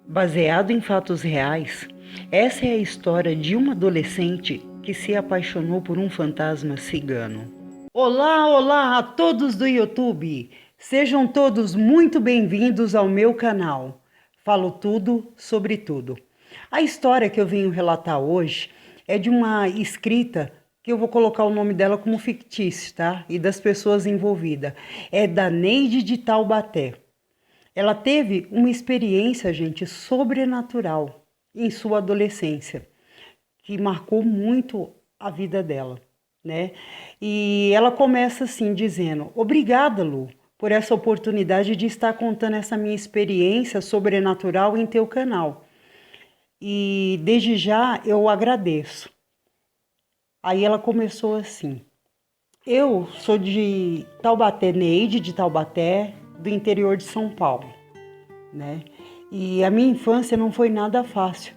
Baseado em fatos reais, essa é a história de uma adolescente que se apaixonou por um fantasma cigano. Olá, olá a todos do YouTube! Sejam todos muito bem-vindos ao meu canal. Falo tudo sobre tudo. A história que eu venho relatar hoje é de uma escrita que eu vou colocar o nome dela como fictício, tá? E das pessoas envolvidas. É da Neide de Taubaté. Ela teve uma experiência, gente, sobrenatural em sua adolescência, que marcou muito a vida dela, né? E ela começa assim, dizendo: Obrigada, Lu, por essa oportunidade de estar contando essa minha experiência sobrenatural em teu canal. E desde já eu agradeço. Aí ela começou assim: Eu sou de Taubaté, Neide de Taubaté, do interior de São Paulo, né? E a minha infância não foi nada fácil.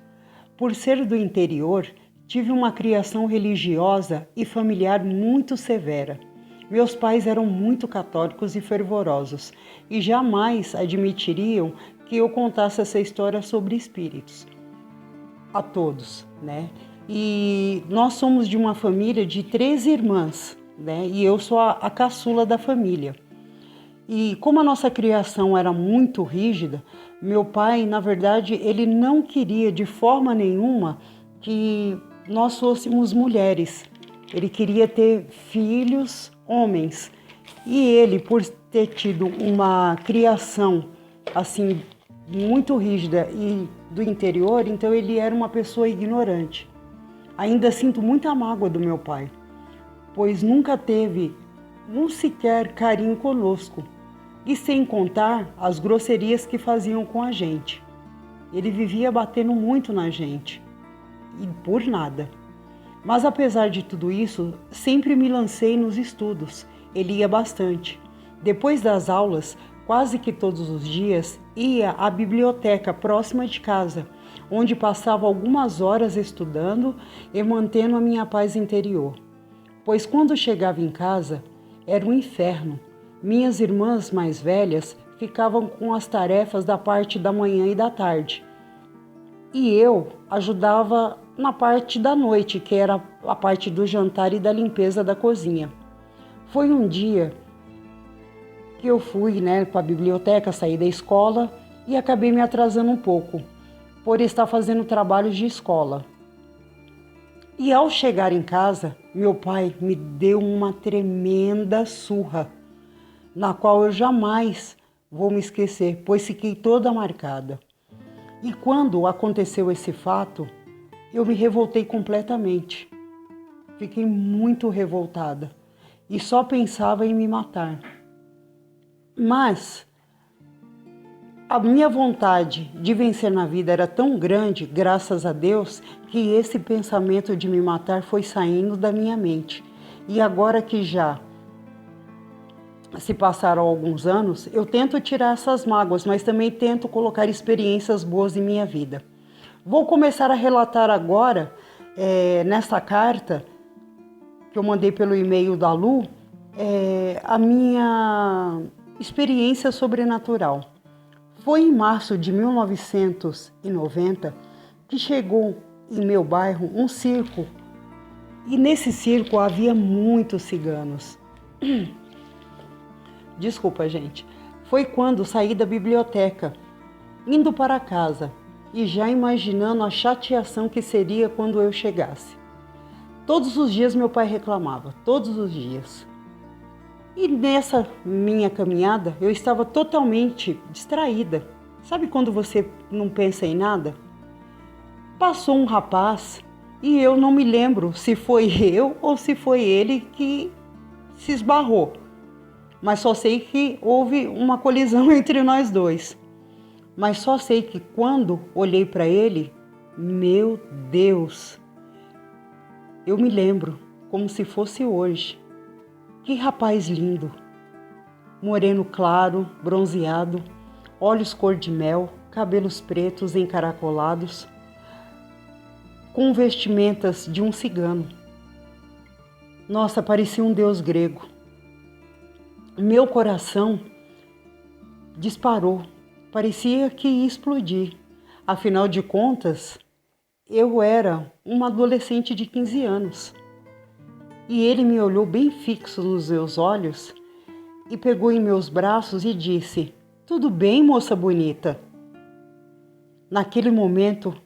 Por ser do interior, tive uma criação religiosa e familiar muito severa. Meus pais eram muito católicos e fervorosos e jamais admitiriam que eu contasse essa história sobre espíritos a todos, né? E nós somos de uma família de 13 irmãs, né? E eu sou a caçula da família. E como a nossa criação era muito rígida, meu pai, na verdade, ele não queria de forma nenhuma que nós fôssemos mulheres. Ele queria ter filhos homens. E ele, por ter tido uma criação assim muito rígida e do interior, então ele era uma pessoa ignorante. Ainda sinto muita mágoa do meu pai, pois nunca teve um sequer carinho conosco. E sem contar as grosserias que faziam com a gente. Ele vivia batendo muito na gente, e por nada. Mas apesar de tudo isso, sempre me lancei nos estudos. Ele ia bastante. Depois das aulas, quase que todos os dias, ia à biblioteca próxima de casa, onde passava algumas horas estudando e mantendo a minha paz interior. Pois quando chegava em casa, era um inferno. Minhas irmãs mais velhas ficavam com as tarefas da parte da manhã e da tarde. E eu ajudava na parte da noite, que era a parte do jantar e da limpeza da cozinha. Foi um dia que eu fui, para a biblioteca, saí da escola e acabei me atrasando um pouco, por estar fazendo trabalhos de escola. E ao chegar em casa, meu pai me deu uma tremenda surra, na qual eu jamais vou me esquecer, pois fiquei toda marcada. E quando aconteceu esse fato, eu me revoltei completamente. Fiquei muito revoltada e só pensava em me matar. Mas a minha vontade de vencer na vida era tão grande, graças a Deus, que esse pensamento de me matar foi saindo da minha mente. E agora que já se passaram alguns anos, eu tento tirar essas mágoas, mas também tento colocar experiências boas em minha vida. Vou começar a relatar agora, nessa carta que eu mandei pelo e-mail da Lu, a minha experiência sobrenatural. Foi em março de 1990 que chegou em meu bairro um circo, e nesse circo havia muitos ciganos. Desculpa, gente. Foi quando saí da biblioteca, indo para casa e já imaginando a chateação que seria quando eu chegasse. Todos os dias meu pai reclamava, todos os dias. E nessa minha caminhada eu estava totalmente distraída. Sabe quando você não pensa em nada? Passou um rapaz e eu não me lembro se foi eu ou se foi ele que se esbarrou. Mas só sei que houve uma colisão entre nós dois. Mas só sei que quando olhei para ele, meu Deus, eu me lembro como se fosse hoje. Que rapaz lindo, moreno claro, bronzeado, olhos cor de mel, cabelos pretos encaracolados, com vestimentas de um cigano. Nossa, parecia um deus grego. Meu coração disparou, parecia que ia explodir. Afinal de contas, eu era uma adolescente de 15 anos. E ele me olhou bem fixo nos meus olhos e pegou em meus braços e disse: "Tudo bem, moça bonita?" Naquele momento,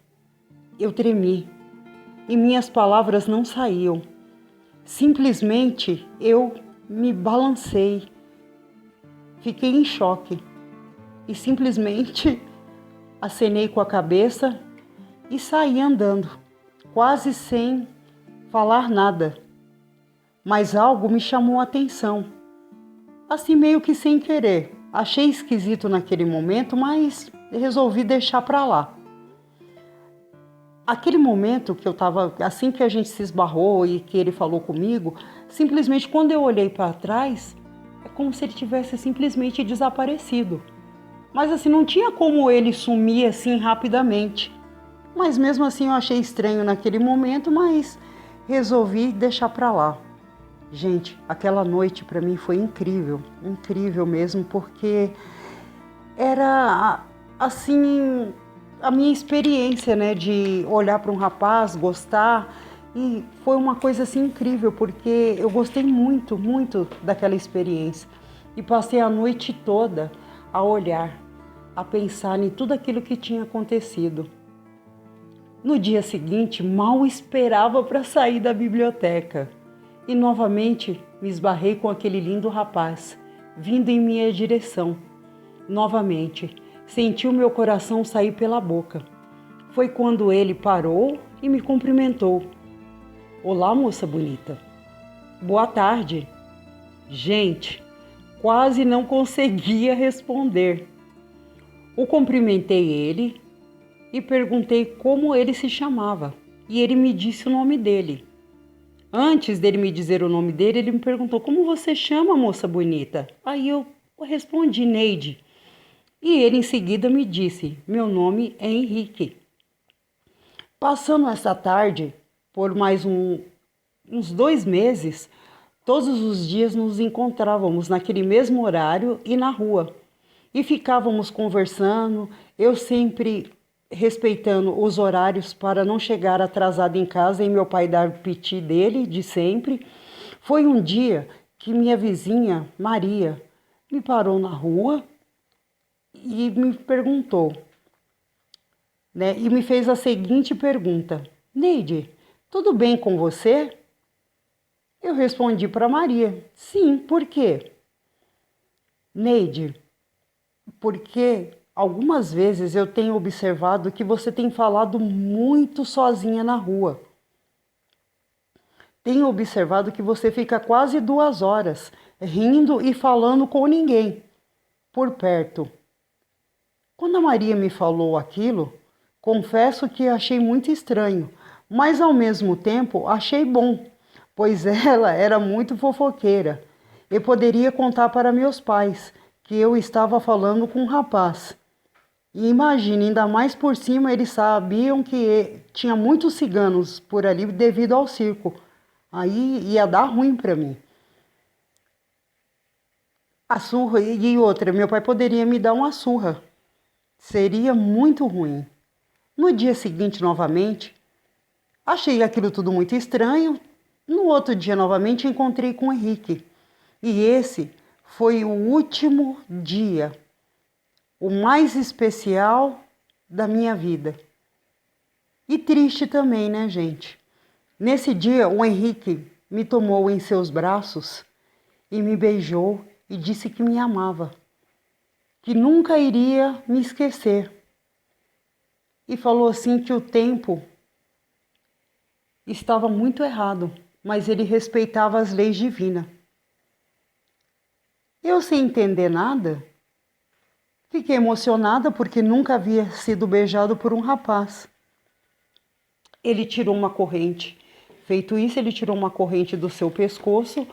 eu tremi e minhas palavras não saíam. Simplesmente eu me balancei, fiquei em choque e simplesmente acenei com a cabeça e saí andando, quase sem falar nada. Mas algo me chamou a atenção, assim meio que sem querer. Achei esquisito naquele momento, mas resolvi deixar para lá. Aquele momento que eu estava, assim que a gente se esbarrou e que ele falou comigo, simplesmente quando eu olhei para trás, é como se ele tivesse simplesmente desaparecido. Mas assim, não tinha como ele sumir assim rapidamente. Mas mesmo assim eu achei estranho naquele momento, mas resolvi deixar para lá. Gente, aquela noite para mim foi incrível, incrível mesmo, porque era assim a minha experiência, né, de olhar para um rapaz, gostar, e foi uma coisa assim incrível, porque eu gostei muito, muito daquela experiência e passei a noite toda a olhar, a pensar em tudo aquilo que tinha acontecido. No dia seguinte, mal esperava para sair da biblioteca e novamente me esbarrei com aquele lindo rapaz vindo em minha direção. Novamente, senti o meu coração sair pela boca. Foi quando ele parou e me cumprimentou. "Olá, moça bonita." "Boa tarde." Gente, quase não conseguia responder. O cumprimentei ele e perguntei como ele se chamava. E ele me disse o nome dele. Antes dele me dizer o nome dele, ele me perguntou: "Como você chama, moça bonita?" Aí eu respondi: "Neide." E ele em seguida me disse: "Meu nome é Henrique." Passando essa tarde, por mais uns 2 meses, todos os dias nos encontrávamos naquele mesmo horário e na rua. E ficávamos conversando, eu sempre respeitando os horários para não chegar atrasado em casa e meu pai dar o piti dele de sempre. Foi um dia que minha vizinha, Maria, me parou na rua e me perguntou, né, e me fez a seguinte pergunta: "Neide, tudo bem com você?" Eu respondi para Maria: "Sim, por quê?" "Neide, porque algumas vezes eu tenho observado que você tem falado muito sozinha na rua. Tenho observado que você fica quase 2 horas rindo e falando com ninguém por perto." Quando a Maria me falou aquilo, confesso que achei muito estranho, mas ao mesmo tempo achei bom, pois ela era muito fofoqueira. Eu poderia contar para meus pais que eu estava falando com um rapaz. E imagine, ainda mais por cima, eles sabiam que tinha muitos ciganos por ali devido ao circo. Aí ia dar ruim para mim. A surra e outra, meu pai poderia me dar uma surra. Seria muito ruim. No dia seguinte, novamente, achei aquilo tudo muito estranho. No outro dia, novamente, encontrei com o Henrique. E esse foi o último dia, o mais especial da minha vida. E triste também, né, gente? Nesse dia, o Henrique me tomou em seus braços e me beijou e disse que me amava, que nunca iria me esquecer. E falou assim que o tempo estava muito errado, mas ele respeitava as leis divinas. Eu, sem entender nada, fiquei emocionada porque nunca havia sido beijado por um rapaz. Ele tirou uma corrente. Feito isso, ele tirou uma corrente do seu pescoço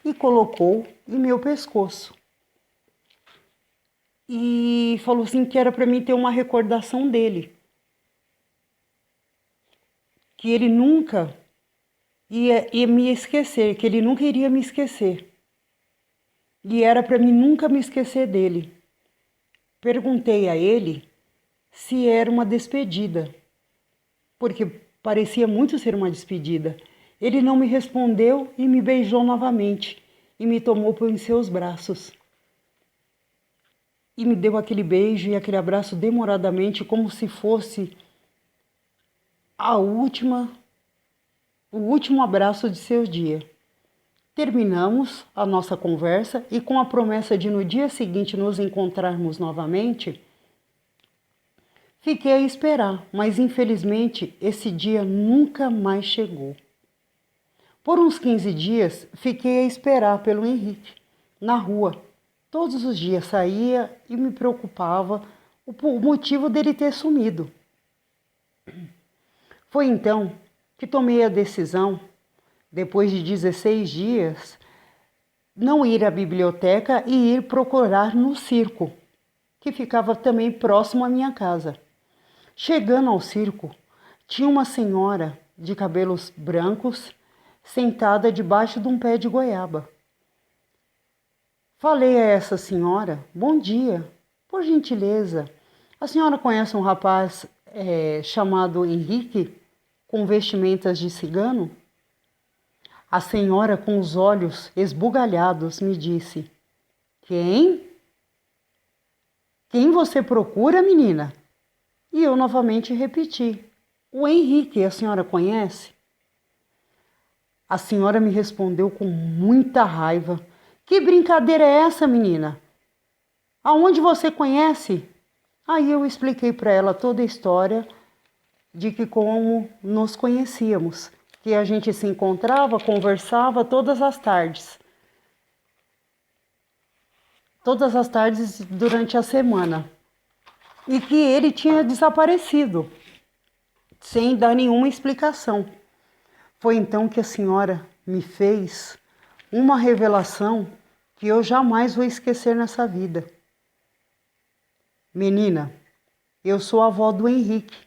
e colocou em meu pescoço. E falou assim que era para mim ter uma recordação dele. Que ele nunca ia me esquecer, que ele nunca iria me esquecer. E era para mim nunca me esquecer dele. Perguntei a ele se era uma despedida, porque parecia muito ser uma despedida. Ele não me respondeu e me beijou novamente e me tomou em seus braços. E me deu aquele beijo e aquele abraço demoradamente, como se fosse o último abraço de seu dia. Terminamos a nossa conversa e, com a promessa de no dia seguinte nos encontrarmos novamente, fiquei a esperar, mas infelizmente esse dia nunca mais chegou. Por uns 15 dias fiquei a esperar pelo Henrique na rua. Todos os dias saía e me preocupava o motivo dele ter sumido. Foi então que tomei a decisão, depois de 16 dias, não ir à biblioteca e ir procurar no circo, que ficava também próximo à minha casa. Chegando ao circo, tinha uma senhora de cabelos brancos sentada debaixo de um pé de goiaba. Falei a essa senhora: bom dia, por gentileza, a senhora conhece um rapaz chamado Henrique, com vestimentas de cigano? A senhora, com os olhos esbugalhados, me disse: quem? Quem você procura, menina? E eu novamente repeti: o Henrique, a senhora conhece? A senhora me respondeu com muita raiva: que brincadeira é essa, menina? Aonde você conhece? Aí eu expliquei para ela toda a história de que como nos conhecíamos, que a gente se encontrava, conversava todas as tardes durante a semana, e que ele tinha desaparecido, sem dar nenhuma explicação. Foi então que a senhora me fez uma revelação que eu jamais vou esquecer nessa vida. Menina, eu sou a avó do Henrique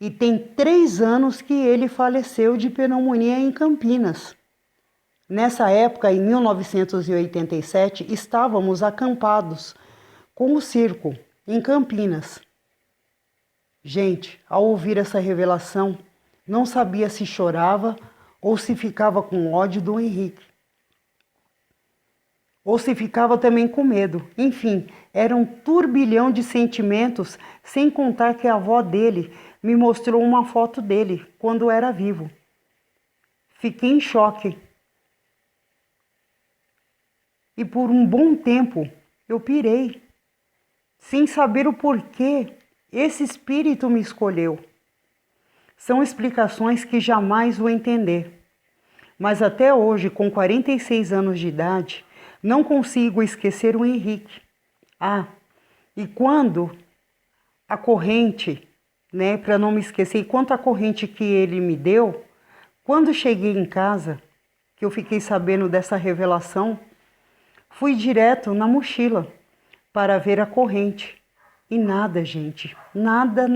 e tem 3 anos que ele faleceu de pneumonia em Campinas. Nessa época, em 1987, estávamos acampados com o circo em Campinas. Gente, ao ouvir essa revelação, não sabia se chorava ou se ficava com ódio do Henrique. Ou se ficava também com medo. Enfim, era um turbilhão de sentimentos, sem contar que a avó dele me mostrou uma foto dele quando era vivo. Fiquei em choque. E por um bom tempo eu pirei, sem saber o porquê esse espírito me escolheu. São explicações que jamais vou entender. Mas até hoje, com 46 anos de idade, não consigo esquecer o Henrique. E quando a corrente, para não me esquecer, e quanto a corrente que ele me deu, quando cheguei em casa, que eu fiquei sabendo dessa revelação, fui direto na mochila para ver a corrente. E nada, gente, nada,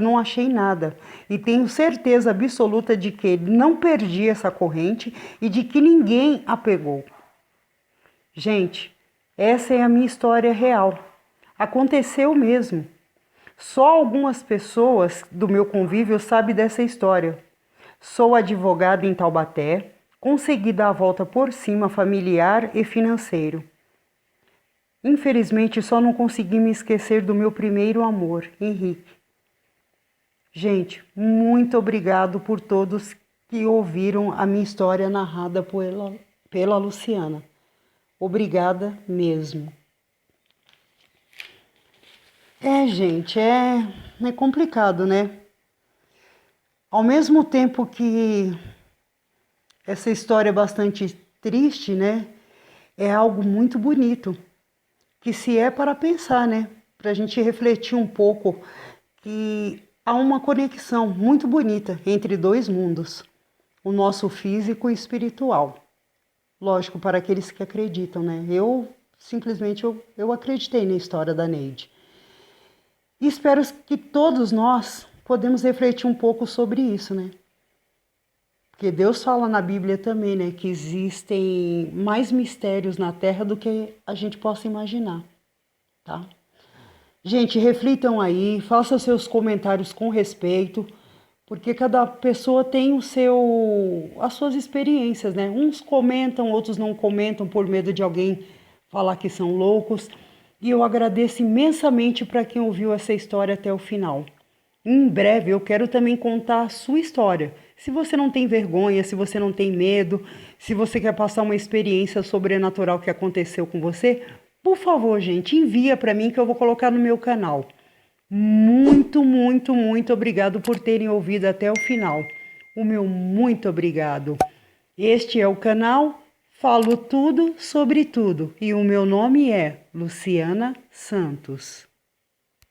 não achei nada. E tenho certeza absoluta de que ele não perdi essa corrente e de que ninguém a pegou. Gente, essa é a minha história real. Aconteceu mesmo. Só algumas pessoas do meu convívio sabem dessa história. Sou advogada em Taubaté, consegui dar a volta por cima familiar e financeiro. Infelizmente, só não consegui me esquecer do meu primeiro amor, Henrique. Gente, muito obrigado por todos que ouviram a minha história narrada pela Luciana. Obrigada mesmo. Gente, é complicado, né? Ao mesmo tempo que essa história é bastante triste, né? É algo muito bonito, que se é para pensar, né? Para a gente refletir um pouco que há uma conexão muito bonita entre 2 mundos, o nosso físico e espiritual. Lógico, para aqueles que acreditam, né? Eu acreditei na história da Neide. E espero que todos nós podemos refletir um pouco sobre isso, né? Porque Deus fala na Bíblia também, né, que existem mais mistérios na Terra do que a gente possa imaginar, tá? Gente, reflitam aí, façam seus comentários com respeito, porque cada pessoa tem as suas experiências, né? Uns comentam, outros não comentam por medo de alguém falar que são loucos. E eu agradeço imensamente para quem ouviu essa história até o final. Em breve eu quero também contar a sua história. Se você não tem vergonha, se você não tem medo, se você quer passar uma experiência sobrenatural que aconteceu com você, por favor, gente, envia para mim que eu vou colocar no meu canal. Muito, muito, muito obrigado por terem ouvido até o final. O meu muito obrigado. Este é o canal Falo Tudo sobre Tudo e o meu nome é Luciana Santos.